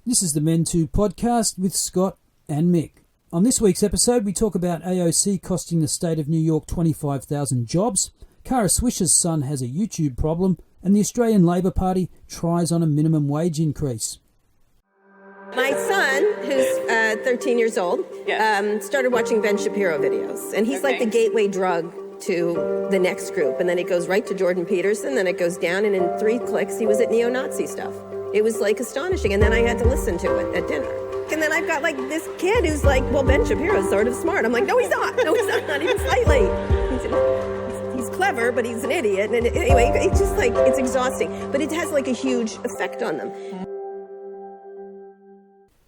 This is the MEN2 Podcast with Scott and Mick. On this week's episode, we talk about AOC costing the state of New York 25,000 jobs, Kara Swisher's son has a YouTube problem, and the Australian Labor Party tries on a minimum wage increase. My son, who's 13 years old, started watching Ben Shapiro videos, and he's like the gateway drug to the next group, and then it goes right to Jordan Peterson, then it goes down, and in 3 clicks, he was at neo-Nazi stuff. It was like astonishing, and then I had to listen to it at dinner. And then I've got like this kid who's like, well, Ben Shapiro's sort of smart. I'm like, no, he's not. No, he's not even slightly. He's clever, but he's an idiot. And anyway, it's just like, it's exhausting. But it has like a huge effect on them.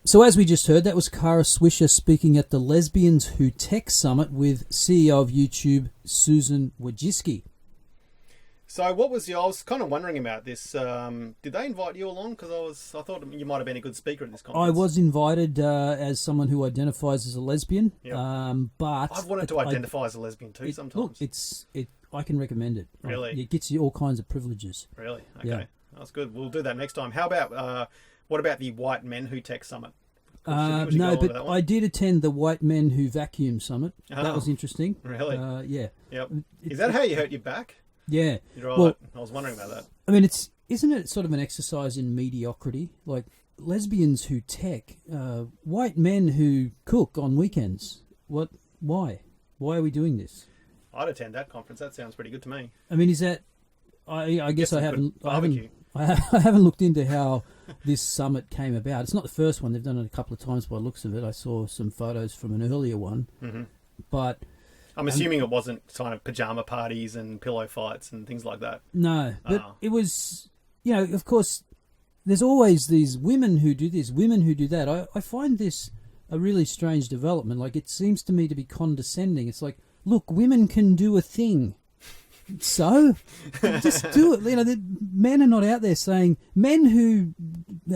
So as we just heard, that was Kara Swisher speaking at the Lesbians Who Tech Summit with CEO of YouTube, Susan Wojcicki. So I was kind of wondering about this. Did they invite you along? Because I thought you might have been a good speaker at this conference. I was invited as someone who identifies as a lesbian, Yep. But I've wanted to identify as a lesbian too sometimes. Look, I can recommend it. Really? It gets you all kinds of privileges. Really? Okay. Yeah. That's good. We'll do that next time. How about, what about the White Men Who Tech Summit? No, but I did attend the White Men Who Vacuum Summit. Oh. That was interesting. Really? Yeah. Yep. Is that how you hurt your back? Yeah. You're right. Well, I was wondering about that. I mean, isn't it sort of an exercise in mediocrity? Like lesbians who tech, white men who cook on weekends. What? Why? Why are we doing this? I'd attend that conference. That sounds pretty good to me. I mean, is that? I guess I haven't looked into how this summit came about. It's not the first one. They've done it a couple of times by the looks of it. I saw some photos from an earlier one, but. I'm assuming it wasn't kind of pajama parties and pillow fights and things like that. No, but it was, of course, there's always these women who do this, women who do that. I find this a really strange development. Like, it seems to me to be condescending. It's like, look, women can do a thing. So, just do it. The men are not out there saying, men who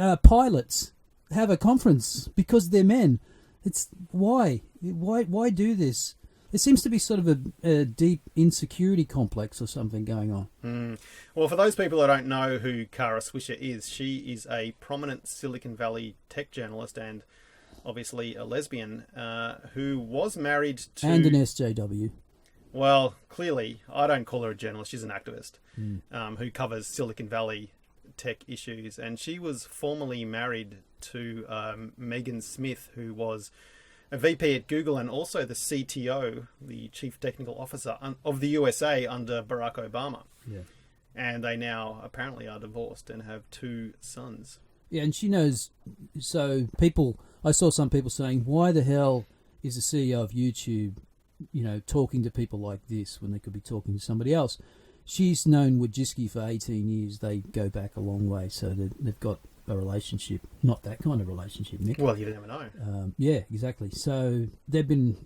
are pilots have a conference because they're men. It's, why do this? There seems to be sort of a deep insecurity complex or something going on. Well, for those people that don't know who Kara Swisher is, she is a prominent Silicon Valley tech journalist and obviously a lesbian who was married to... And an SJW. Well, clearly, I don't call her a journalist. She's an activist who covers Silicon Valley tech issues. And she was formerly married to Megan Smith, who was a VP at Google and also the CTO, the Chief Technical Officer of the USA under Barack Obama. Yeah. And they now apparently are divorced and have 2 sons. Yeah, and she knows. So I saw some people saying, why the hell is the CEO of YouTube, talking to people like this when they could be talking to somebody else? She's known Wojcicki for 18 years. They go back a long way, so they've got a relationship, not that kind of relationship, Nick. Well, you never know. Yeah, exactly. So they've been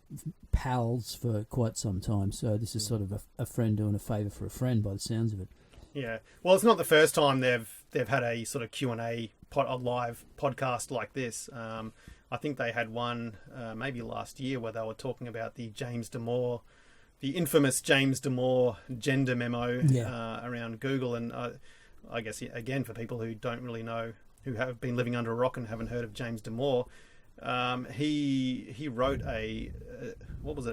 pals for quite some time. So this is sort of a friend doing a favour for a friend, by the sounds of it. Yeah. Well, it's not the first time they've had a sort of Q&A, a live podcast like this. I think they had one maybe last year where they were talking about the infamous James Damore gender memo around Google. And I guess, again, for people who don't really know, who have been living under a rock and haven't heard of James Damore, he wrote a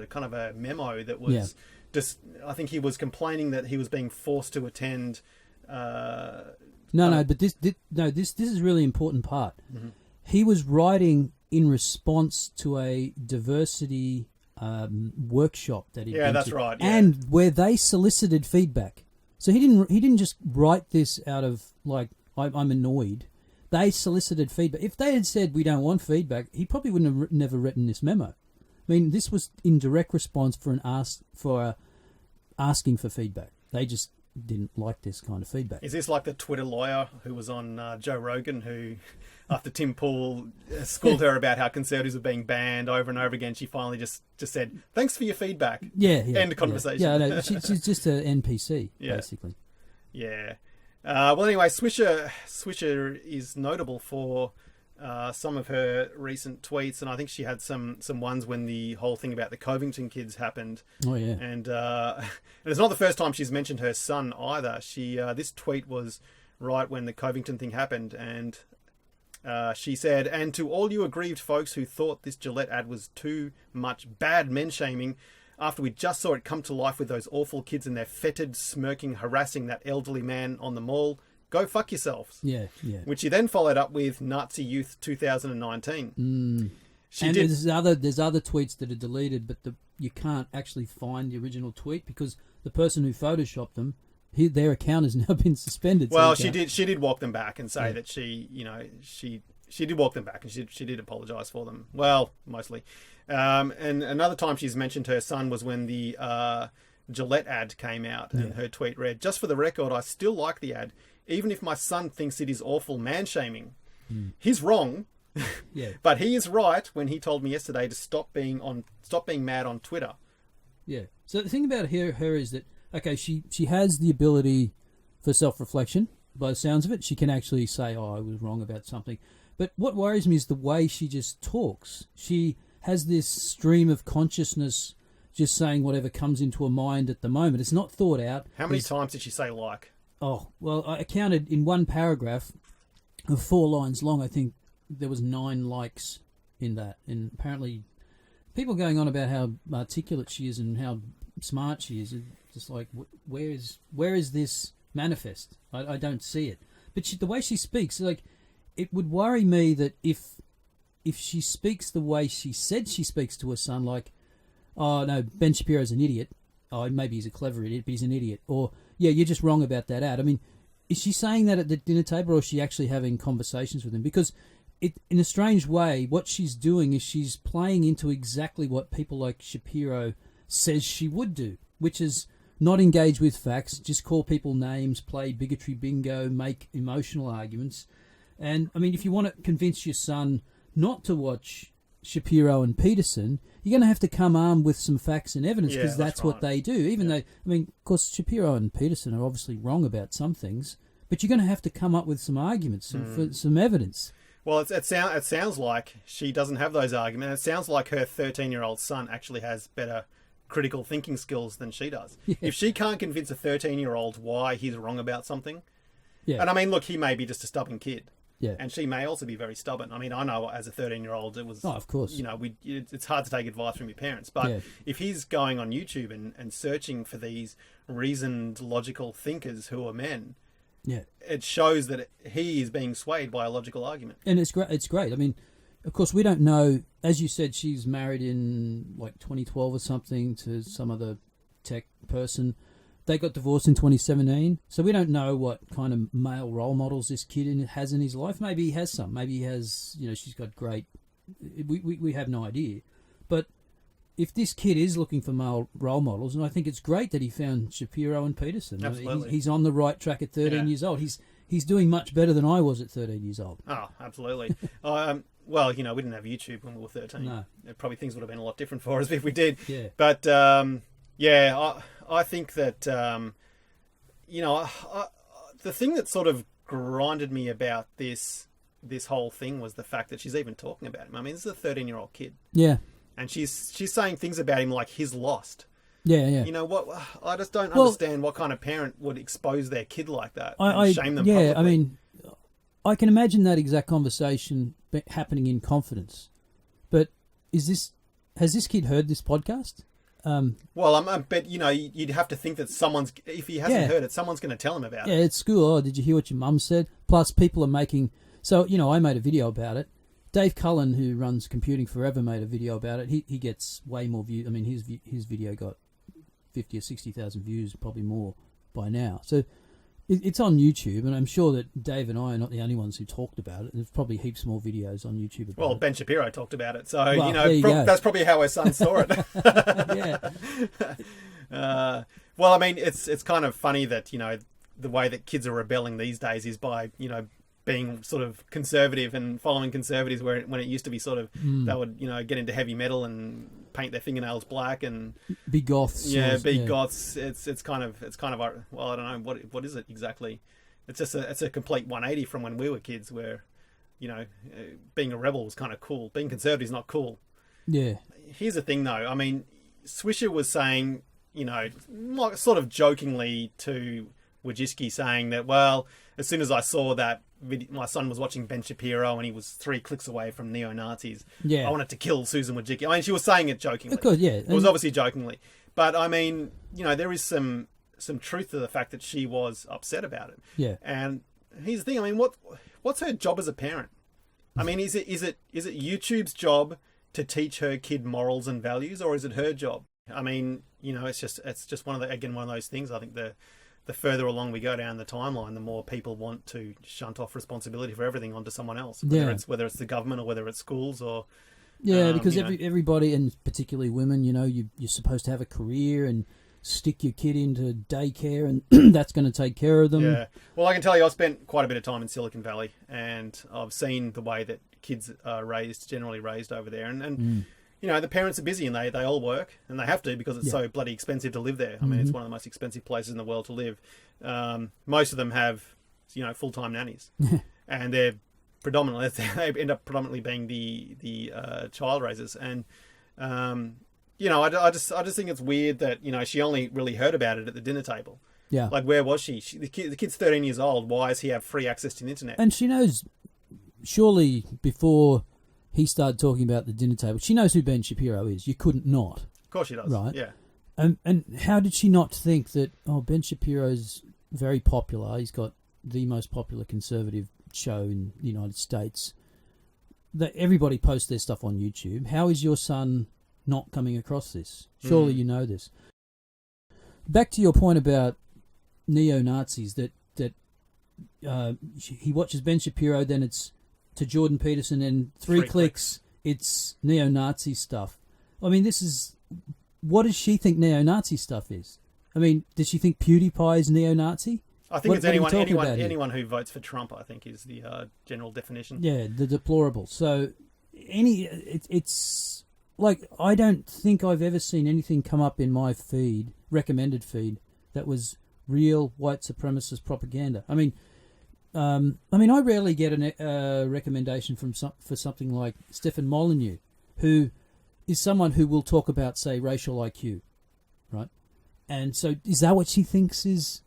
kind of a memo that was just, I think he was complaining that he was being forced to attend. But this is a really important part. Mm-hmm. He was writing in response to a diversity workshop that he did. Yeah, that's right. Yeah. And where they solicited feedback. So he didn't just write this out of like, I'm annoyed. They solicited feedback. If they had said we don't want feedback, he probably wouldn't have never written this memo. I mean, this was in direct response for asking for feedback. They just didn't like this kind of feedback. Is this like the Twitter lawyer who was on Joe Rogan, who, after Tim Pool schooled her about how conservatives were being banned over and over again, she finally just said, "Thanks for your feedback." Yeah. End of conversation. Yeah, no, she's just an NPC, basically. Yeah. Well, anyway, Swisher is notable for some of her recent tweets, and I think she had some ones when the whole thing about the Covington kids happened. Oh yeah. And it's not the first time she's mentioned her son either. She this tweet was right when the Covington thing happened, and She said, and to all you aggrieved folks who thought this Gillette ad was too much bad men shaming, after we just saw it come to life with those awful kids and their fetid, smirking, harassing that elderly man on the mall, go fuck yourselves. Yeah, yeah. Which she then followed up with Nazi Youth 2019. There's other tweets that are deleted, but you can't actually find the original tweet because the person who photoshopped them, their account has now been suspended. Well, she did walk them back and say that she did walk them back and she did apologise for them. Well, mostly. And another time she's mentioned her son was when the Gillette ad came out, and her tweet read, "Just for the record, I still like the ad, even if my son thinks it is awful man-shaming. He's wrong." Yeah. But he is right when he told me yesterday to stop being mad on Twitter. Yeah. So the thing about her is that, okay, she has the ability for self-reflection. By the sounds of it, she can actually say, "Oh, I was wrong about something." But what worries me is the way she just talks. She has this stream of consciousness, just saying whatever comes into her mind at the moment. It's not thought out. How many times did she say like? Oh, well, I counted in one paragraph of 4 lines long. I think there was 9 likes in that, and apparently people going on about how articulate she is and how smart she is. Just like, where is this manifest? I don't see it. But the way she speaks, like, it would worry me that if she speaks the way she said she speaks to her son, like, "Oh no, Ben Shapiro's an idiot. Oh, maybe he's a clever idiot, but he's an idiot," or "Yeah, you're just wrong about that ad." I mean, is she saying that at the dinner table, or is she actually having conversations with him? Because in a strange way, what she's doing is she's playing into exactly what people like Shapiro says she would do, which is not engage with facts, just call people names, play bigotry bingo, make emotional arguments. And, I mean, if you want to convince your son not to watch Shapiro and Peterson, you're going to have to come armed with some facts and evidence, because that's what they do. Even though, I mean, of course, Shapiro and Peterson are obviously wrong about some things, but you're going to have to come up with some arguments, some evidence. Well, it sounds like she doesn't have those arguments. It sounds like her 13-year-old son actually has better critical thinking skills than she does. Yeah. If she can't convince a 13-year-old why he's wrong about something, and I mean, look, he may be just a stubborn kid. Yeah. And she may also be very stubborn. I mean, I know as a 13-year-old, it was... Oh, of course. You know, it's hard to take advice from your parents. But if he's going on YouTube and searching for these reasoned, logical thinkers who are men, it shows that he is being swayed by a logical argument. And it's great. I mean, of course, we don't know... As you said, she's married in, like, 2012 or something to some other tech person. They got divorced in 2017, so we don't know what kind of male role models this kid has in his life. Maybe he has some. Maybe he has, she's got great... We have no idea. But if this kid is looking for male role models, and I think it's great that he found Shapiro and Peterson. Absolutely. He's on the right track at 13 years old. He's doing much better than I was at 13 years old. Oh, absolutely. Well, we didn't have YouTube when we were 13. No. Probably things would have been a lot different for us if we did. Yeah. But... I think that, the thing that sort of grinded me about this whole thing was the fact that she's even talking about him. I mean, this is a 13-year-old kid. Yeah. And she's saying things about him like he's lost. Yeah, yeah. You know what? I just don't understand what kind of parent would expose their kid like that and shame them publicly. I mean, I can imagine that exact conversation happening in confidence. But has this kid heard this podcast? But you'd have to think that if he hasn't heard it, someone's going to tell him about it. Yeah, at school. Oh, did you hear what your mum said? Plus, people are making... So, I made a video about it. Dave Cullen, who runs Computing Forever, made a video about it. He gets way more views. I mean, his video got 50 or 60,000 views, probably more by now. So it's on YouTube, and I'm sure that Dave and I are not the only ones who talked about it. There's probably heaps more videos on YouTube about it. Ben Shapiro talked about it, so that's probably how her son saw it. Yeah. Well, I mean, it's kind of funny that the way that kids are rebelling these days is by being sort of conservative and following conservatives, when it used to be sort of they would get into heavy metal and paint their fingernails black and be goths. Goths. It's kind of well, I don't know what is it exactly. It's just it's a complete 180 from when we were kids, where being a rebel was kind of cool. Being conservative is not cool. Yeah. Here's the thing, though. I mean, Swisher was saying, sort of jokingly to Wojcicki, saying that, well, as soon as I saw that my son was watching Ben Shapiro and he was 3 clicks away from neo-Nazis. Yeah. I wanted to kill Susan Wojcicki. I mean, she was saying it jokingly. Of course, yeah. It was obviously jokingly. But, I mean, there is some truth to the fact that she was upset about it. Yeah. And here's the thing. I mean, what's her job as a parent? I mean, is it YouTube's job to teach her kid morals and values, or is it her job? I mean, it's just one of those things. I think the further along we go down the timeline, the more people want to shunt off responsibility for everything onto someone else, whether it's the government or whether it's schools or because everybody, and particularly women, you're supposed to have a career and stick your kid into daycare, and that's going to take care of them. Yeah. Well, I can tell you, I've spent quite a bit of time in Silicon Valley, and I've seen the way that kids are generally raised over there, and the parents are busy and they all work, and they have to because it's so bloody expensive to live there. I mean, it's one of the most expensive places in the world to live. Most of them have, full-time nannies, and they end up predominantly being the child raisers. And, I just think it's weird that, she only really heard about it at the dinner table. Yeah. Like, where was she? The kid's 13 years old. Why does he have free access to the internet? And she knows, surely before he started talking about the dinner table, she knows who Ben Shapiro is. You couldn't not. Of course she does. Right. Yeah. And how did she not think that, Ben Shapiro's very popular. He's got the most popular conservative show in the United States. That everybody posts their stuff on YouTube. How is your son not coming across this? Surely you know this. Back to your point about neo-Nazis, that he watches Ben Shapiro, then it's to Jordan Peterson, and three clicks, it's neo-Nazi stuff. I mean, what does she think neo-Nazi stuff is? I mean, does she think PewDiePie is neo-Nazi? I think it's anyone who votes for Trump, I think, is the general definition. Yeah, the deplorable. So, it's like, I don't think I've ever seen anything come up in my recommended feed, that was real white supremacist propaganda. I mean, I rarely get a recommendation for something like Stefan Molyneux, who is someone who will talk about, say, racial IQ, right? And so, is that what she thinks is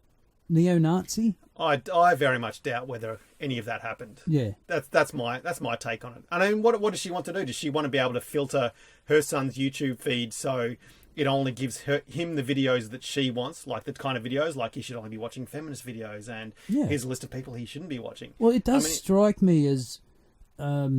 neo-Nazi? I very much doubt whether any of that happened. Yeah, that's my take on it. I mean, what does she want to do? Does she want to be able to filter her son's YouTube feed so it only gives him the videos that she wants, like the kind of videos, like he should only be watching feminist videos, and here's a list of people he shouldn't be watching? Well, it does strike me as a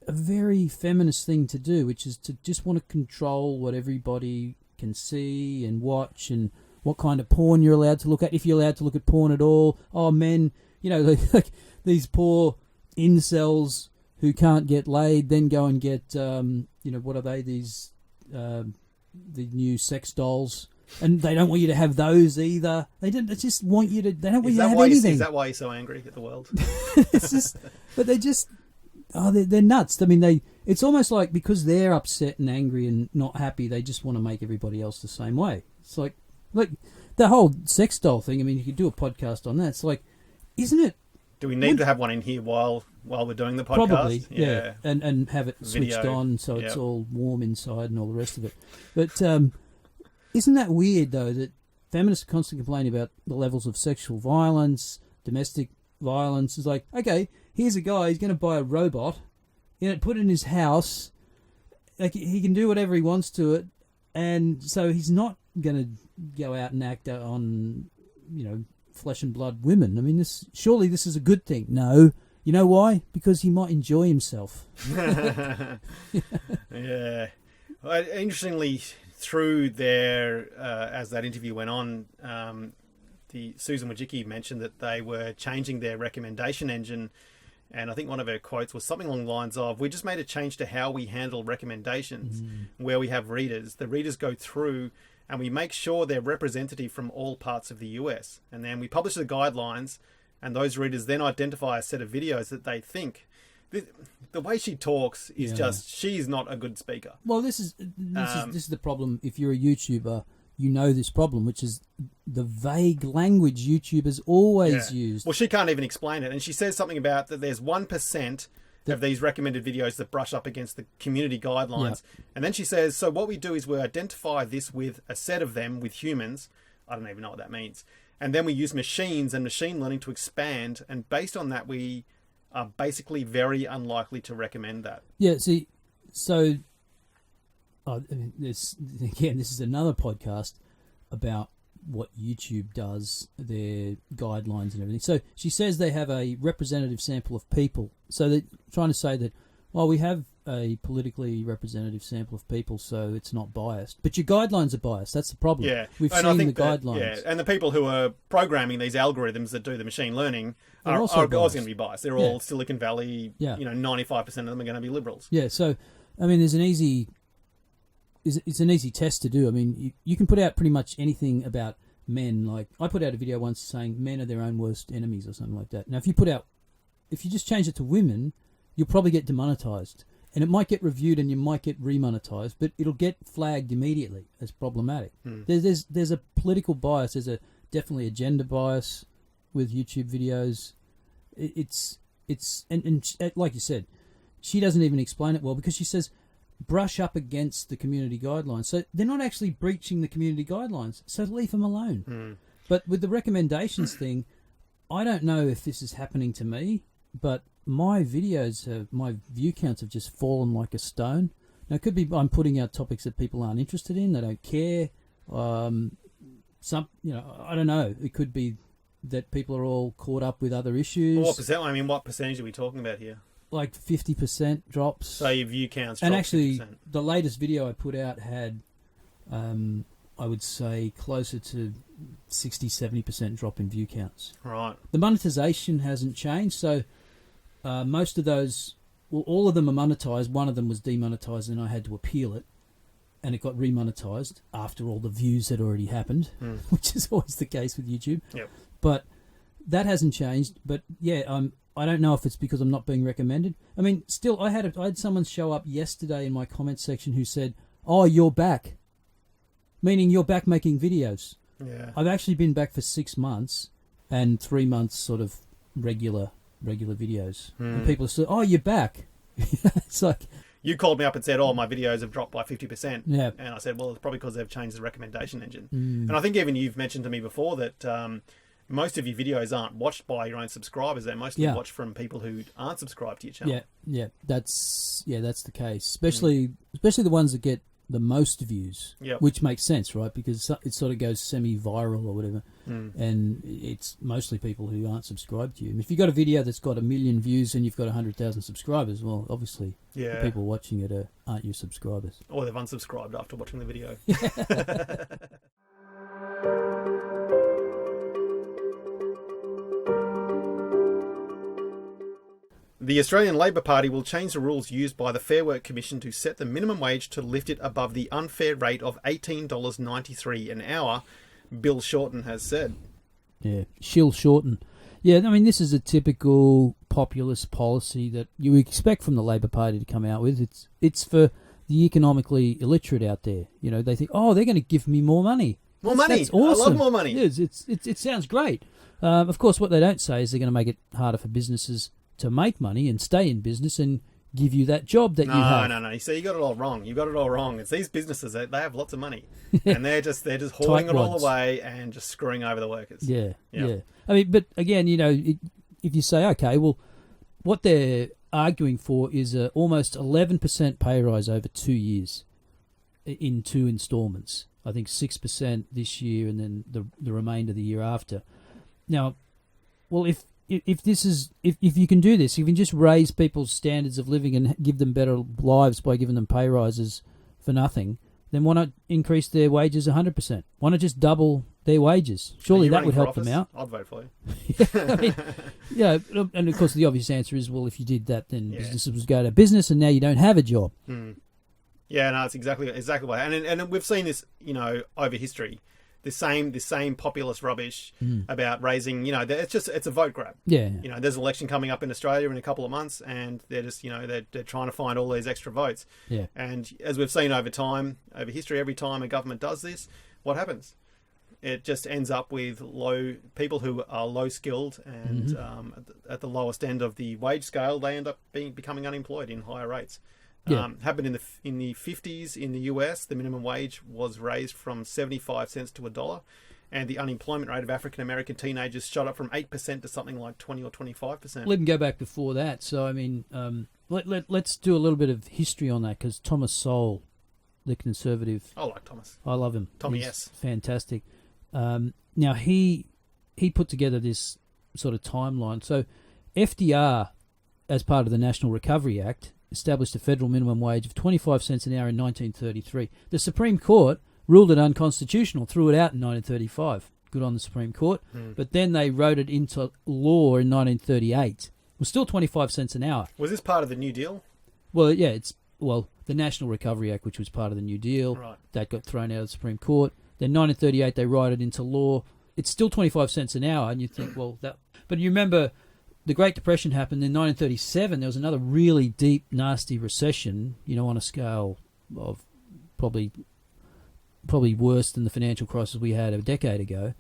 very feminist thing to do, which is to just want to control what everybody can see and watch, and what kind of porn you're allowed to look at, if you're allowed to look at porn at all. Oh, men, like these poor incels who can't get laid, then go and get, what are they, these, the new sex dolls, and they don't want you to have those either. They just want you to, they don't want you to have anything. Is that why you're so angry at the world? It's just, but they just, they're nuts. I mean, it's almost like because they're upset and angry and not happy, they just want to make everybody else the same way. It's like the whole sex doll thing. I mean, you could do a podcast on that. It's like, isn't it? Do we need to have one in here while we're doing the podcast? Probably, yeah. And have it switched on so it's all warm inside and all the rest of it. But isn't that weird, though, that feminists are constantly complaining about the levels of sexual violence, domestic violence? It's like, okay, here's a guy, he's going to buy a robot, put it in his house, like he can do whatever he wants to it, and so he's not going to go out and act on, flesh and blood women. I mean, surely this is a good thing. No. You know why? Because he might enjoy himself. Yeah. Well, interestingly, through there, as that interview went on, the Susan Wojcicki mentioned that they were changing their recommendation engine, and I think one of her quotes was something along the lines of, "We just made a change to how we handle recommendations, where we have readers. The readers go through and we make sure they're representative from all parts of the US. And then we publish the guidelines, and those readers then identify a set of videos that they think." The way she talks is just, she's not a good speaker. Well, this is the problem. If you're a YouTuber, you know this problem, which is the vague language YouTubers always use. Well, she can't even explain it. And she says something about that there's 1% of these recommended videos that brush up against the community guidelines. Yeah. And then she says, so what we do is we identify this with a set of them with humans. I don't even know what that means. and then we use machines and machine learning to expand, and based on that, we are basically very unlikely to recommend that. Yeah, see, so this is another podcast about what YouTube does, their guidelines and everything. So she says they have a representative sample of people. So they're trying to say that, well, we have a politically representative sample of people, so it's not biased. But your guidelines are biased. That's the problem. Yeah. We've and seen I think the that, guidelines. Yeah, and the people who are programming these algorithms that do the machine learning are always going to be biased. They're all Silicon Valley, 95% of them are going to be liberals. Yeah, so, I mean, it's an easy test to do. I mean, you can put out pretty much anything about men. Like, I put out a video once saying men are their own worst enemies or something like that. Now, if you just change it to women, you'll probably get demonetized. And it might get reviewed and you might get remonetized, but it'll get flagged immediately as problematic. There's a political bias. There's definitely a gender bias with YouTube videos. It's like you said, she doesn't even explain it well because she says brush up against the community guidelines. So they're not actually breaching the community guidelines. So leave them alone. But with the recommendations thing, I don't know if this is happening to me, but my my view counts have just fallen like a stone. Now, it could be I'm putting out topics that people aren't interested in, they don't care. I don't know. It could be that people are all caught up with other issues. Well, what percentage are we talking about here? Like 50% drops. So your view counts and drop actually, 50%. The latest video I put out had, I would say, closer to 60-70% drop in view counts. Right. The monetization hasn't changed, so most of those, well, all of them are monetized. One of them was demonetized, and I had to appeal it, and it got remonetized after all the views had already happened, which is always the case with YouTube. Yep. But that hasn't changed. But yeah, I don't know if it's because I'm not being recommended. I mean, still, I had someone show up yesterday in my comments section who said, "Oh, you're back," meaning you're back making videos. Yeah. I've actually been back for 6 months and 3 months sort of regular videos. And people say, "Oh, you're back." It's like, you called me up and said, "Oh, my videos have dropped by 50%." Yeah. And I said, "Well, it's probably because they've changed the recommendation engine." And I think even you've mentioned to me before that most of your videos aren't watched by your own subscribers. They're mostly watched from people who aren't subscribed to your channel. Yeah, that's the case. Especially the ones that get the most views, which makes sense, right? Because it sort of goes semi-viral or whatever, and it's mostly people who aren't subscribed to you. And if you've got a video that's got 1 million views and you've got 100,000 subscribers, well, obviously the people watching it aren't your subscribers. Or they've unsubscribed after watching the video. The Australian Labor Party will change the rules used by the Fair Work Commission to set the minimum wage to lift it above the unfair rate of $18.93 an hour, Bill Shorten has said. Yeah, Shill Shorten. Yeah, I mean, this is a typical populist policy that you expect from the Labor Party to come out with. It's for the economically illiterate out there. You know, they think, oh, they're going to give me more money. That's awesome. I love more money. It sounds great. Of course, what they don't say is they're going to make it harder for businesses to make money and stay in business and give you that job that you have. No. You see, you got it all wrong. It's these businesses they have lots of money, and they're just hoarding it all away and just screwing over the workers. Yeah. I mean, but again, you know, if you say, okay, well, what they're arguing for is a almost 11% pay rise over 2 years in 2 installments. I think 6% this year and then the remainder the year after. Now, well, if you can do this, if you can just raise people's standards of living and give them better lives by giving them pay rises for nothing, then why not increase their wages 100%? Why not just double their wages? Surely that would help them out. I'd vote for you. And of course the obvious answer is, well, if you did that, then businesses would go out of business, and now you don't have a job. Yeah, no, it's exactly what. And we've seen this, you know, over history. This same populist rubbish about raising, you know, it's a vote grab. Yeah. You know, there's an election coming up in Australia in a couple of months, and they're just, you know, they're trying to find all these extra votes. Yeah. And as we've seen over history, every time a government does this, what happens? It just ends up with people who are low skilled and at the lowest end of the wage scale, they end up becoming unemployed in higher rates. Happened in the 50s in the US. The minimum wage was raised from 75 cents to $1, and the unemployment rate of African-American teenagers shot up from 8% to something like 20 or 25%. Let me go back before that. So, I mean, let's do a little bit of history on that, because Thomas Sowell, the conservative... I like Thomas. I love him. Tommy He's S. fantastic. Now, he put together this sort of timeline. So, FDR, as part of the National Recovery Act, established a federal minimum wage of 25 cents an hour in 1933. The Supreme Court ruled it unconstitutional, threw it out in 1935. Good on the Supreme Court. But then they wrote it into law in 1938. It was still 25 cents an hour. Was this part of the New Deal? Well, yeah, the National Recovery Act, which was part of the New Deal, Right. that got thrown out of the Supreme Court. Then 1938, they wrote it into law. It's still 25 cents an hour, and you think, well, that... But you remember the Great Depression happened in 1937. There was another really deep, nasty recession, on a scale of probably worse than the financial crisis we had a decade ago.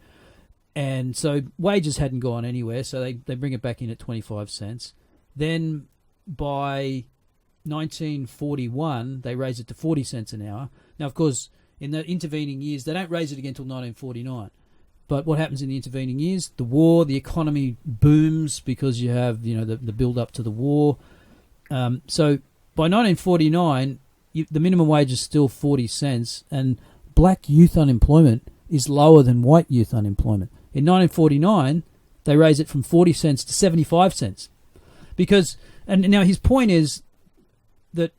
And so wages hadn't gone anywhere, so they bring it back in at 25 cents. Then by 1941, they raise it to 40 cents an hour. Now, of course, in the intervening years, they don't raise it again until 1949. But what happens in the intervening years? The war, the economy booms because you have, the build-up to the war. So by 1949, the minimum wage is still 40 cents, and black youth unemployment is lower than white youth unemployment. In 1949, they raise it from 40 cents to 75 cents. Because, and now his point is that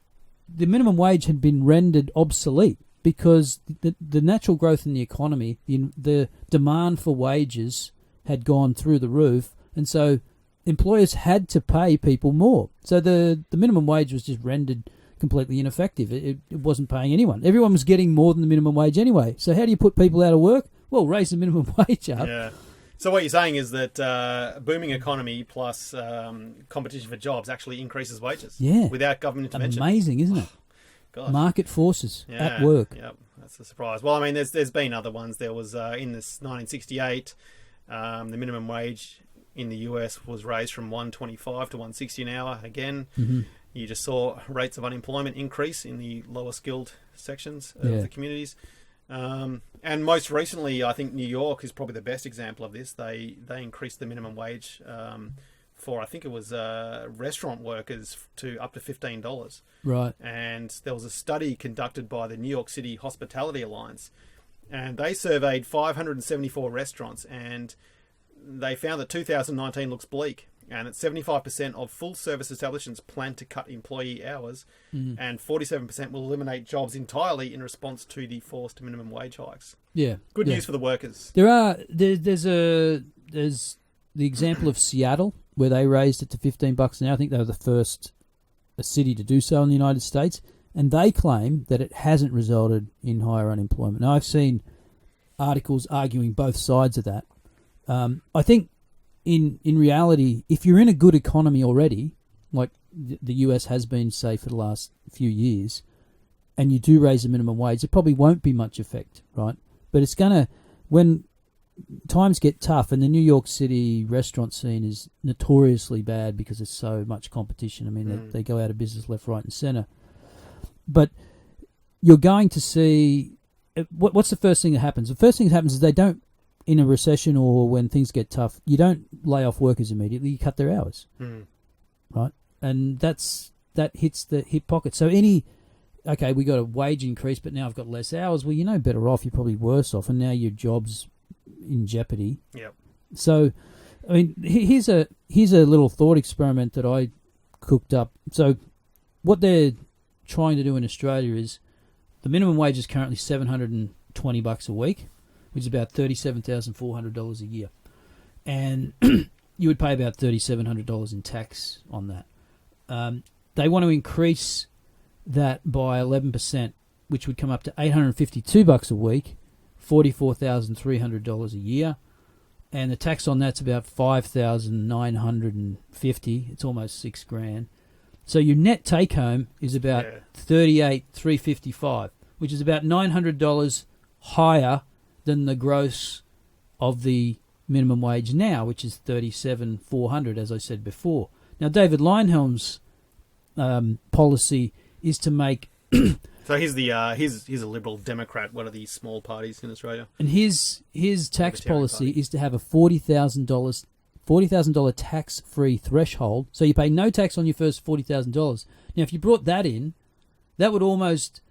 the minimum wage had been rendered obsolete because the natural growth in the economy, the demand for wages had gone through the roof, and so employers had to pay people more. So the minimum wage was just rendered completely ineffective. It wasn't paying anyone. Everyone was getting more than the minimum wage anyway. So how do you put people out of work? Well, raise the minimum wage up. Yeah. So what you're saying is that booming economy plus competition for jobs actually increases wages. Yeah. Without government intervention. Amazing, isn't it? Gosh. Market forces at work. Yeah, that's a surprise. Well, I mean, there's been other ones. There was in this 1968, the minimum wage in the US was raised from $1.25 to $1.60 an hour. Again, you just saw rates of unemployment increase in the lower skilled sections of the communities. And most recently, I think New York is probably the best example of this. They increased the minimum wage for, I think it was restaurant workers, to up to $15. Right. And there was a study conducted by the New York City Hospitality Alliance, and they surveyed 574 restaurants, and they found that 2019 looks bleak, and that 75% of full-service establishments plan to cut employee hours, and 47% will eliminate jobs entirely in response to the forced minimum wage hikes. Yeah. Good news for the workers. There's the example of Seattle, where they raised it to $15 an hour. I think they were the first city to do so in the United States, and they claim that it hasn't resulted in higher unemployment. Now, I've seen articles arguing both sides of that. I think in reality, if you're in a good economy already, like the US has been, say, for the last few years, and you do raise the minimum wage, it probably won't be much effect, right? But it's going to, when times get tough, and the New York City restaurant scene is notoriously bad because there's so much competition. I mean, they go out of business left, right, and centre. But you're going to see... What's the first thing that happens? The first thing that happens is they don't, in a recession or when things get tough, you don't lay off workers immediately. You cut their hours, right? And that hits the hip pocket. So we got a wage increase, but now I've got less hours. Well, you're no better off. You're probably worse off, and now your job's in jeopardy. Yep. So, I mean, here's a little thought experiment that I cooked up. So, what they're trying to do in Australia is the minimum wage is currently $720 a week, which is about $37,400 a year, and you would pay about $3,700 in tax on that. They want to increase that by 11%, which would come up to $852 a week, $44,300 a year, and the tax on that's about $5,950. It's almost $6,000. So your net take home is about $38,355, which is about $900 higher than the gross of the minimum wage now, which is $37,400, as I said before. Now, David Leyonhjelm's policy is to make So he's a Liberal Democrat, one of the small parties in Australia. And his tax policy is to have a $40,000 tax-free threshold. So you pay no tax on your first $40,000. Now, if you brought that in, that would almost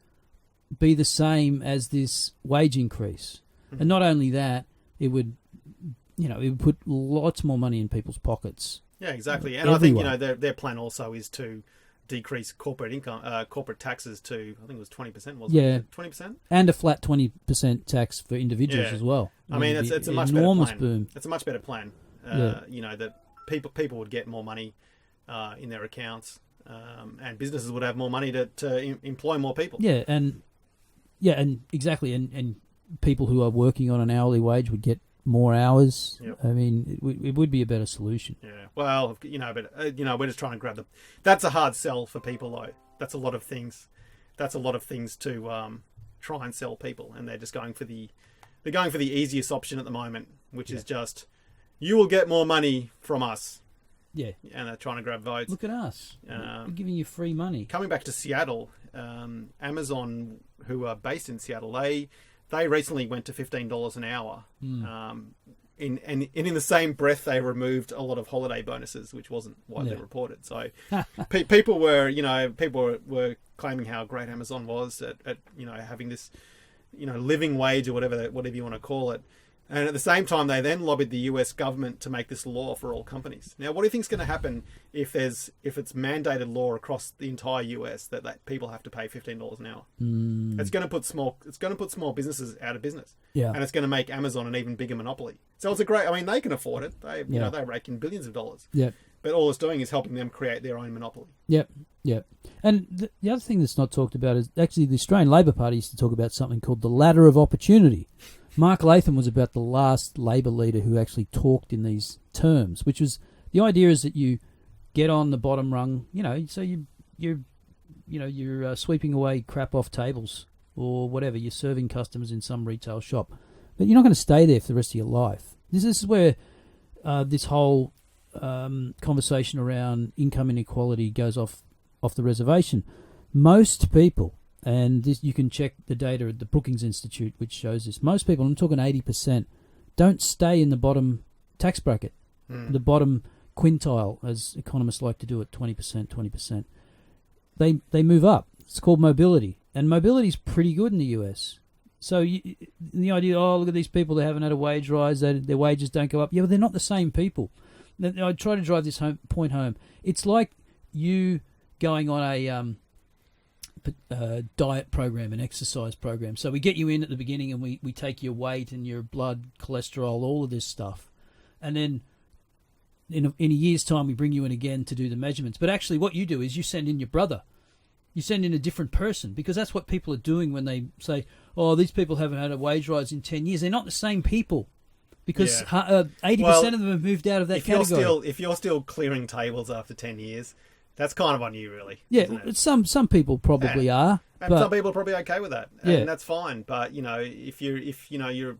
be the same as this wage increase. And not only that, it would put lots more money in people's pockets. Yeah, exactly. And everywhere. I think, their plan also is to decrease corporate income, corporate taxes to, I think it was 20%, wasn't it? 20%? And a flat 20% tax for individuals as well. I mean, it's a much enormous better plan. boom. It's a much better plan. That people would get more money in their accounts, and businesses would have more money to employ more people. And exactly, and people who are working on an hourly wage would get more hours. Yep. I mean, it would be a better solution. Yeah. Well, we're just trying to grab that's a hard sell for people, though. That's a lot of things. That's a lot of things to try and sell people, and they're just going for the easiest option at the moment, which is just, you will get more money from us. Yeah. And they're trying to grab votes. Look at us. We're giving you free money. Coming back to Seattle, Amazon, who are based in Seattle, they recently went to $15 an hour. In the same breath, they removed a lot of holiday bonuses, which wasn't widely reported. So people were claiming how great Amazon was at having this living wage or whatever you want to call it. And at the same time, they then lobbied the US government to make this law for all companies. Now, what do you think is going to happen if it's mandated law across the entire US that people have to pay $15 an hour? It's going to put small businesses out of business. Yeah. And it's going to make Amazon an even bigger monopoly. So it's they can afford it. They rake in billions of dollars. Yeah. But all it's doing is helping them create their own monopoly. Yep. And the other thing that's not talked about is actually the Australian Labor Party used to talk about something called the ladder of opportunity. Mark Latham was about the last Labor leader who actually talked in these terms, which was, the idea is that you get on the bottom rung, so you're sweeping away crap off tables or whatever. You're serving customers in some retail shop, but you're not going to stay there for the rest of your life. This is where this whole conversation around income inequality goes off the reservation. Most people, and this, you can check the data at the Brookings Institute, which shows this. Most people, I'm talking 80%, don't stay in the bottom tax bracket, the bottom quintile, as economists like to do it, 20%. They move up. It's called mobility, and mobility is pretty good in the US. So the idea, look at these people, they haven't had a wage rise, their wages don't go up. Yeah, but they're not the same people. I try to drive this point home. It's like you going on a diet program, an exercise program. So we get you in at the beginning and we take your weight and your blood, cholesterol, all of this stuff. And then in a year's time, we bring you in again to do the measurements. But actually what you do is you send in your brother. You send in a different person, because that's what people are doing when they say, these people haven't had a wage rise in 10 years. They're not the same people, because 80% of them have moved out of that category. If you're still clearing tables after 10 years... That's kind of on you, really. Yeah, some people probably are, and some people are probably okay with that, and that's fine. But if you're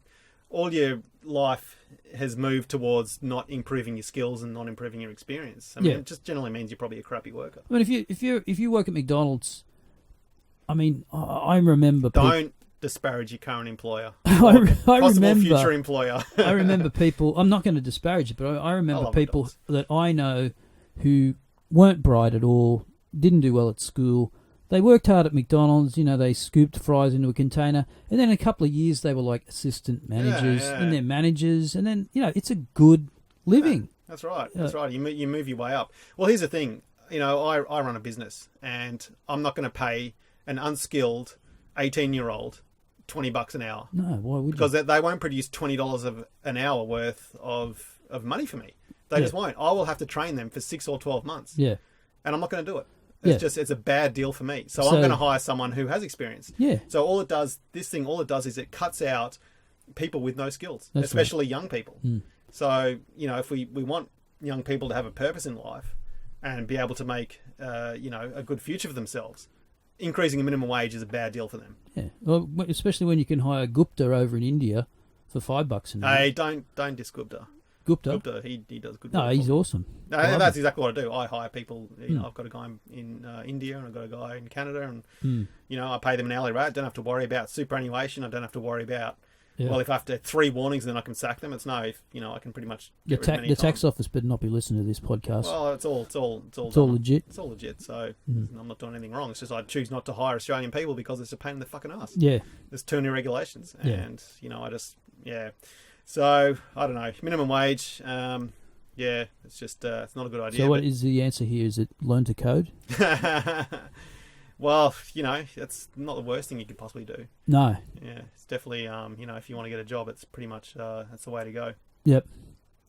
all your life has moved towards not improving your skills and not improving your experience, it just generally means you're probably a crappy worker. I mean, if you work at McDonald's, I mean, I remember. Don't disparage your current employer. I remember future employer. I remember people. I'm not going to disparage it, but I remember people that I know who weren't bright at all, didn't do well at school. They worked hard at McDonald's, they scooped fries into a container, and then in a couple of years they were like assistant managers, and then managers, and then, it's a good living. That's right. You move your way up. Well, here's the thing. I run a business, and I'm not going to pay an unskilled 18-year-old $20 an hour. No, why would you? Because they won't produce $20 of an hour worth of money for me. They just won't. I will have to train them for 6 or 12 months. Yeah. And I'm not going to do it. It's a bad deal for me. So I'm going to hire someone who has experience. Yeah. So all it does is it cuts out people with no skills, especially young people. So, if we want young people to have a purpose in life and be able to make, a good future for themselves, increasing the minimum wage is a bad deal for them. Yeah. Well, especially when you can hire Gupta over in India for $5 an hour. Hey, don't diss Gupta. Gupta, he does good work. No, he's awesome. No, that's exactly what I do. I hire people. You know, I've got a guy in India, and I've got a guy in Canada, and you know, I pay them an hourly rate. I don't have to worry about superannuation. I don't have to worry about well, if after 3 warnings, then I can sack them. It's no, if you know, I can pretty much the tax office better not be listening to this podcast. Well, it's all legit. It's all legit. So I'm not doing anything wrong. It's just I choose not to hire Australian people because it's a pain in the fucking ass. Yeah, there's too many regulations, and you know, I just So I don't know, minimum wage. It's just it's not a good idea. So what is the answer here? Is it learn to code? Well, you know, it's not the worst thing you could possibly do. No. Yeah, it's definitely you know, if you want to get a job, it's pretty much that's the way to go. Yep.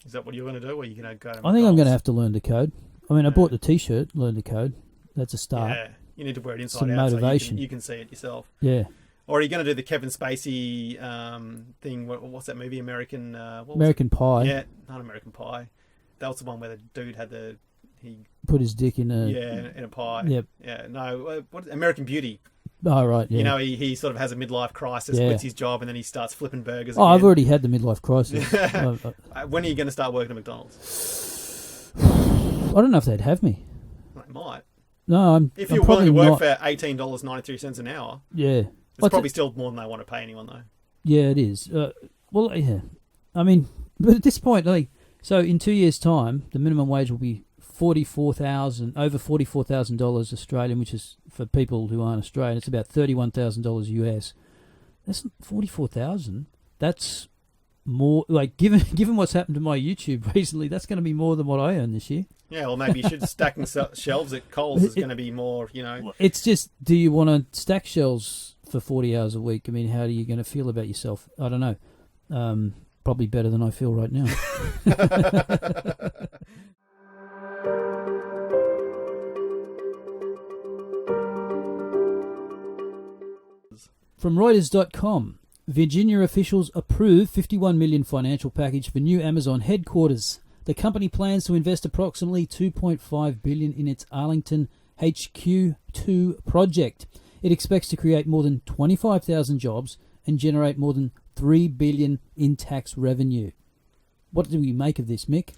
Is that what you're going to do, or are you going to go to I think I'm going to have to learn to code. I mean, I bought the T-shirt, learn to code. That's a start. Yeah, you need to wear it inside Some out motivation. so you can see it yourself. Yeah. Or are you going to do the Kevin Spacey thing? What's that movie? American Pie. Yeah, not American Pie. That was the one where the dude had he put his dick in a in a pie. Yep. Yeah. No. What? American Beauty. Oh right. Yeah. You know, he sort of has a midlife crisis, quits his job, and then he starts flipping burgers. Oh, I've already had the midlife crisis. When are you going to start working at McDonald's? I don't know if they'd have me. They might. No, if you're willing to work for $18.93 an hour. Yeah. It's probably still more than they want to pay anyone, though. Yeah, it is. Well, yeah. I mean, but at this point, so in 2 years' time, the minimum wage will be over $44,000 Australian, which is for people who aren't Australian. It's about $31,000 US. That's $44,000. That's more. Given what's happened to my YouTube recently, that's going to be more than what I earn this year. Yeah, well, maybe you should stacking shelves at Coles is going to be more. You know, it's just, do you want to stack shelves for 40 hours a week? I mean, how are you going to feel about yourself? I don't know. Probably better than I feel right now. From Reuters.com, Virginia officials approve $51 million financial package for new Amazon headquarters. The company plans to invest approximately $2.5 billion in its Arlington HQ2 project. It expects to create more than 25,000 jobs and generate more than $3 billion in tax revenue. What do we make of this, Mick?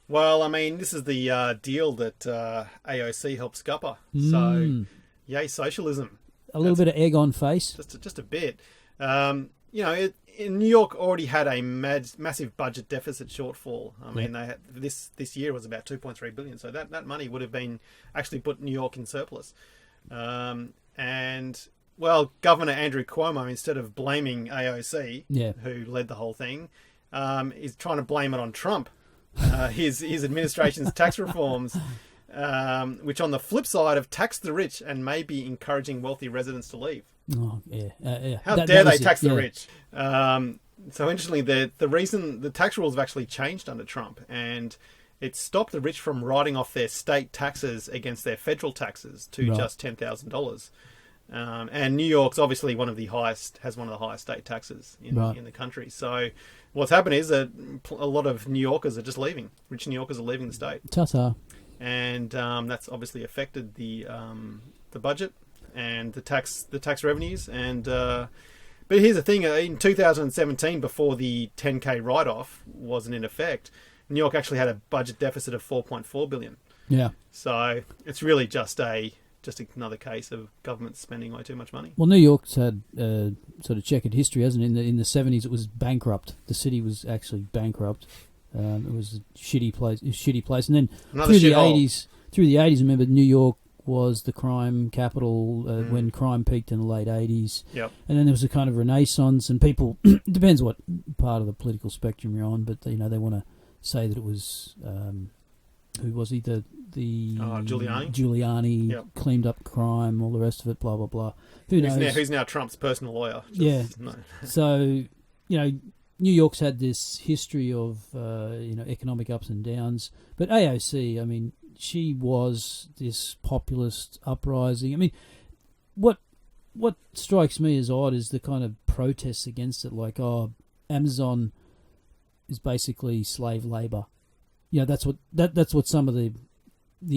Well, I mean, this is the deal that AOC helped scupper. So, yay, socialism. A little bit of egg on face. Just a bit. You know, New York already had a massive budget deficit shortfall. I mean, they had, this year was about $2.3 billion. So that money would have been actually put New York in surplus. And, well, Governor Andrew Cuomo, instead of blaming AOC, who led the whole thing, is trying to blame it on Trump. His administration's tax reforms, which on the flip side have taxed the rich and may be encouraging wealthy residents to leave. Oh, yeah. How dare they tax the rich? So interestingly, the reason the tax rules have actually changed under Trump, and it stopped the rich from writing off their state taxes against their federal taxes to just $10,000. And New York's obviously has one of the highest state taxes in the country. So what's happened is that a lot of New Yorkers are just leaving. Rich New Yorkers are leaving the state. Ta-ta. And that's obviously affected the budget and the tax revenues. And but here's the thing: in 2017, before the 10K write-off wasn't in effect, New York actually had a budget deficit of $4.4 billion. Yeah. So it's really just another case of government spending way too much money. Well, New York's had sort of checkered history, hasn't it? In the 70s, it was bankrupt. The city was actually bankrupt. It was a shitty place. And then through the 80s, remember, New York was the crime capital when crime peaked in the late 80s. Yep. And then there was a kind of renaissance, and people, it depends what part of the political spectrum you're on, but they want to say that it was who was he? The Giuliani cleaned up crime, all the rest of it, blah blah blah. Who knows? Who's now Trump's personal lawyer? So New York's had this history of economic ups and downs, but AOC, I mean, she was this populist uprising. I mean, what strikes me as odd is the kind of protests against it, like, Amazon is basically slave labor. Yeah, that's what some of the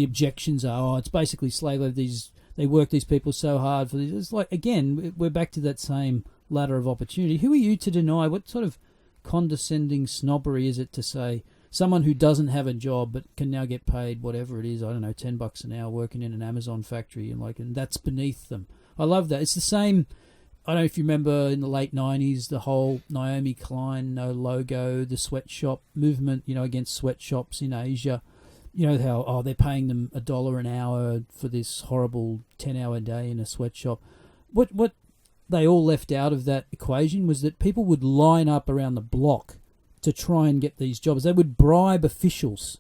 objections are. It's basically slave labor. They work these people so hard for these. It's like, again, we're back to that same ladder of opportunity. Who are you to deny? What sort of condescending snobbery is it to say, someone who doesn't have a job but can now get paid whatever it is, I don't know, $10 an hour working in an Amazon factory, and that's beneath them. I love that. It's the same. I don't know if you remember in the late 90s, the whole Naomi Klein, no logo, the sweatshop movement, against sweatshops in Asia. You know how, they're paying them $1 an hour for this horrible 10-hour day in a sweatshop. What they all left out of that equation was that people would line up around the block to try and get these jobs. They would bribe officials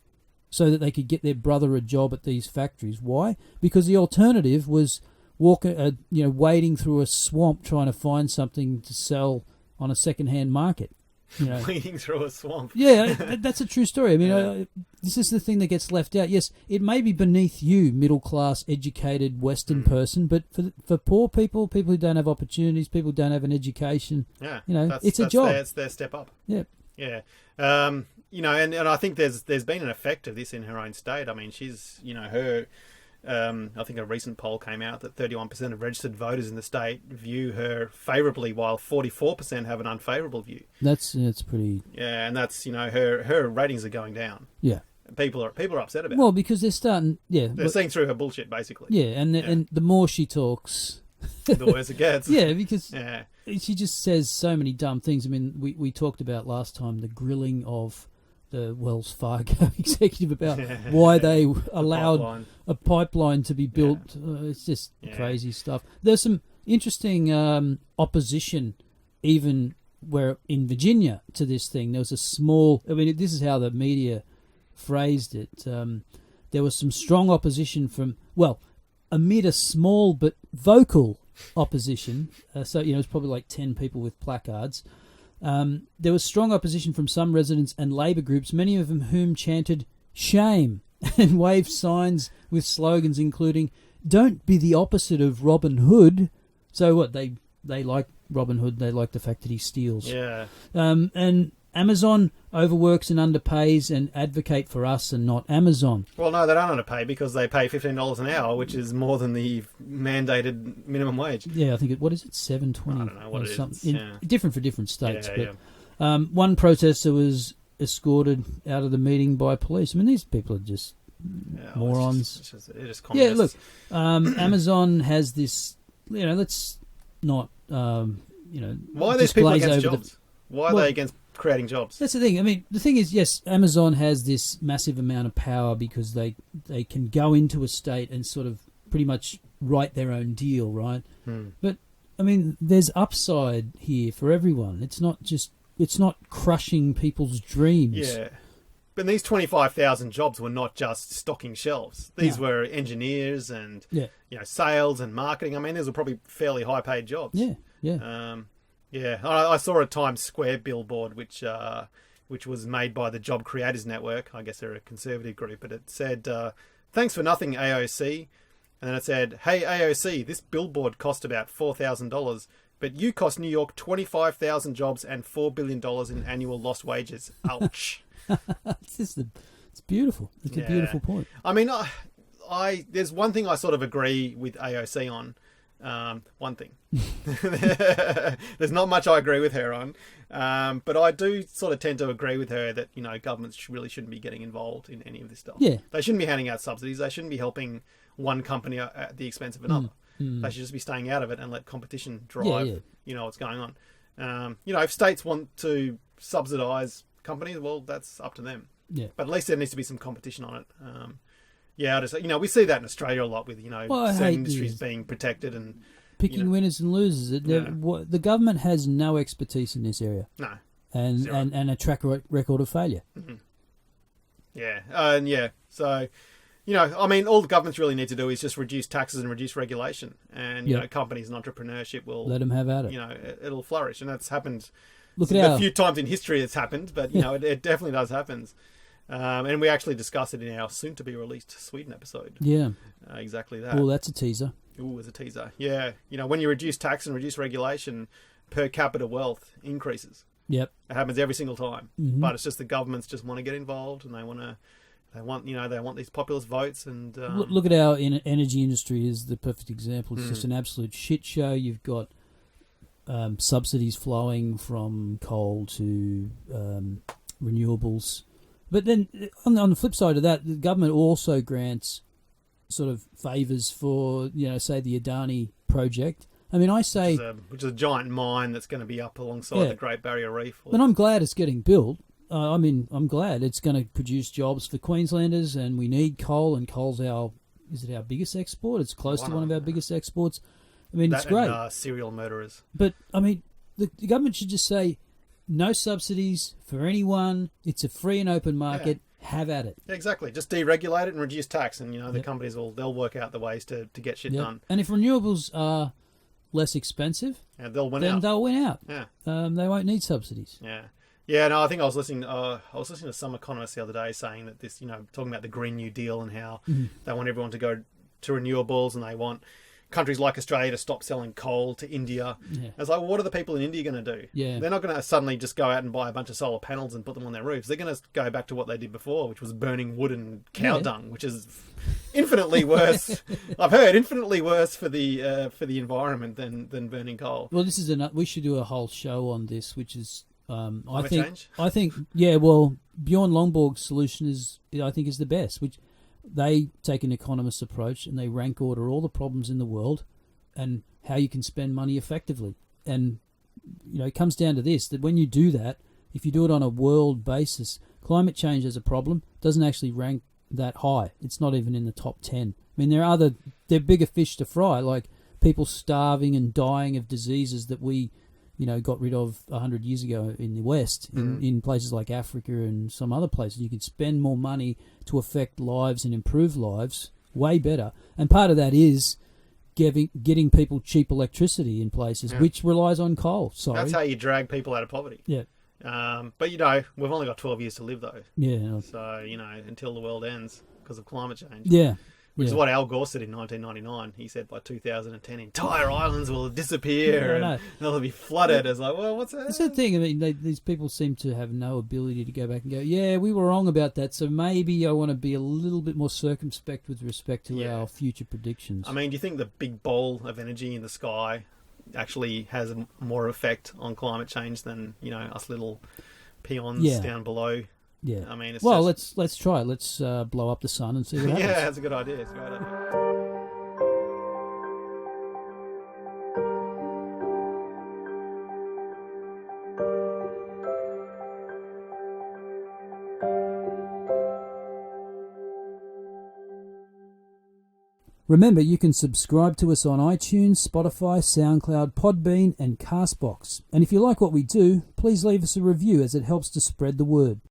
so that they could get their brother a job at these factories. Why? Because the alternative was wading through a swamp trying to find something to sell on a second-hand market. Wading through a swamp. Yeah, that's a true story. I mean, this is the thing that gets left out. Yes, it may be beneath you, middle-class, educated, Western person, but for poor people who don't have opportunities, people who don't have an education, it's a job. It's their step up. Yeah. Yeah. And I think there's been an effect of this in her own state. I mean, she's, her... I think a recent poll came out that 31% of registered voters in the state view her favourably, while 44% have an unfavourable view. That's pretty. Yeah, and that's her ratings are going down. Yeah, people are upset about it. Well, because they're starting. Yeah, they're seeing through her bullshit basically. Yeah, and the more she talks, the worse it gets. Yeah, because she just says so many dumb things. I mean, we talked about last time the grilling of the Wells Fargo executive about why they allowed a pipeline to be built. It's just crazy stuff. There's some interesting opposition, even where in Virginia, to this thing. There was a small... I mean, this is how the media phrased it. There was some strong opposition from... Well, amid a small but vocal opposition. So, it's probably like 10 people with placards. There was strong opposition from some residents and labour groups, many of them whom chanted shame and waved signs with slogans including "Don't be the opposite of Robin Hood." So what, they like Robin Hood, they like the fact that he steals. Yeah. And Amazon overworks and underpays and advocate for us and not Amazon. Well, no, they don't underpay because they pay $15 an hour, which is more than the mandated minimum wage. Yeah, I think what is it, $7.20? I don't know what it is. Different for different states. One protester was escorted out of the meeting by police. I mean, these people are just morons. It's just communists. Yeah, look, Amazon has this. Let's not. Why are these people against jobs? Why are they against creating jobs? That's the thing. I mean, the thing is, yes, Amazon has this massive amount of power because they can go into a state and sort of pretty much write their own deal, right? But I mean, there's upside here for everyone. It's not crushing people's dreams. Yeah. But these 25,000 jobs were not just stocking shelves. These were engineers and sales and marketing. I mean, these were probably fairly high-paid jobs. Yeah. I saw a Times Square billboard which was made by the Job Creators Network. I guess they're a conservative group, but it said, "Thanks for nothing, AOC." And then it said, "Hey, AOC, this billboard cost about $4,000, but you cost New York 25,000 jobs and $4 billion in annual lost wages. Ouch." It's beautiful. It's a beautiful point. I mean, there's one thing I sort of agree with AOC on. One thing. There's not much I agree with her on. But I do sort of tend to agree with her that, governments really shouldn't be getting involved in any of this stuff. Yeah. They shouldn't be handing out subsidies. They shouldn't be helping one company at the expense of another. They should just be staying out of it and let competition drive, what's going on. If states want to subsidise companies, well, that's up to them. Yeah. But at least there needs to be some competition on it. We see that in Australia a lot with, certain industries being protected and... Picking winners and losers. The government has no expertise in this area. No. And a track record of failure. Mm-hmm. Yeah. So, I mean, all the governments really need to do is just reduce taxes and reduce regulation. And, companies and entrepreneurship will... Let them have at it. It'll flourish. And that's happened... Look at a few times in history it's happened, but, it definitely does happen. And we actually discussed it in our soon-to-be-released Sweden episode. Yeah. Exactly that. Well, that's a teaser. Ooh, as a teaser. Yeah. When you reduce tax and reduce regulation, per capita wealth increases. Yep. It happens every single time. Mm-hmm. But it's just the governments just want to get involved and they want these populist votes and... Look at our energy industry is the perfect example. It's just an absolute shit show. You've got subsidies flowing from coal to renewables. But then on the flip side of that, the government also grants sort of favours for, say the Adani project. I mean, I say... Which is a giant mine that's going to be up alongside the Great Barrier Reef. But I'm glad it's getting built. I'm glad it's going to produce jobs for Queenslanders, and we need coal, and coal's our biggest export? It's close to one of our biggest exports. I mean, it's great. And serial murderers. But, I mean, the government should just say, no subsidies for anyone. It's a free and open market. Yeah. Have at it. Yeah, exactly. Just deregulate it and reduce tax, and the companies they'll work out the ways to get shit done. And if renewables are less expensive, they'll win then out. they'll win out. Yeah. They won't need subsidies. Yeah. Yeah, no, I think I was listening to some economists the other day saying that this, talking about the Green New Deal and how they want everyone to go to renewables, and they want countries like Australia to stop selling coal to India. Yeah. I was like, well, what are the people in India going to do? Yeah. They're not going to suddenly just go out and buy a bunch of solar panels and put them on their roofs. They're going to go back to what they did before, which was burning wood and cow dung, which is infinitely worse. I've heard infinitely worse for the environment than burning coal. Well, we should do a whole show on this, which is Climate change? I think Bjorn Lomborg's solution is the best, which they take an economist approach and they rank order all the problems in the world and how you can spend money effectively. And it comes down to this, that when you do that, if you do it on a world basis, climate change as a problem doesn't actually rank that high. It's not even in the top 10. I mean, there are bigger fish to fry, like people starving and dying of diseases that we got rid of 100 years ago in the West, in places like Africa and some other places. You could spend more money to affect lives and improve lives way better. And part of that is getting people cheap electricity in places, which relies on coal. Sorry. That's how you drag people out of poverty. Yeah. But, we've only got 12 years to live, though. Yeah. So, until the world ends because of climate change. Yeah. Which is what Al Gore said in 1999. He said by 2010, entire islands will disappear and they'll be flooded. It's like, well, what's that? That's the thing. I mean, these people seem to have no ability to go back and go, yeah, we were wrong about that, so maybe I want to be a little bit more circumspect with respect to our future predictions. I mean, do you think the big ball of energy in the sky actually has more effect on climate change than, us little peons down below? Yeah. I mean, let's try it. Let's blow up the sun and see what happens. Yeah, that's a good idea. It's a great idea. Remember, you can subscribe to us on iTunes, Spotify, SoundCloud, Podbean, and Castbox. And if you like what we do, please leave us a review, as it helps to spread the word.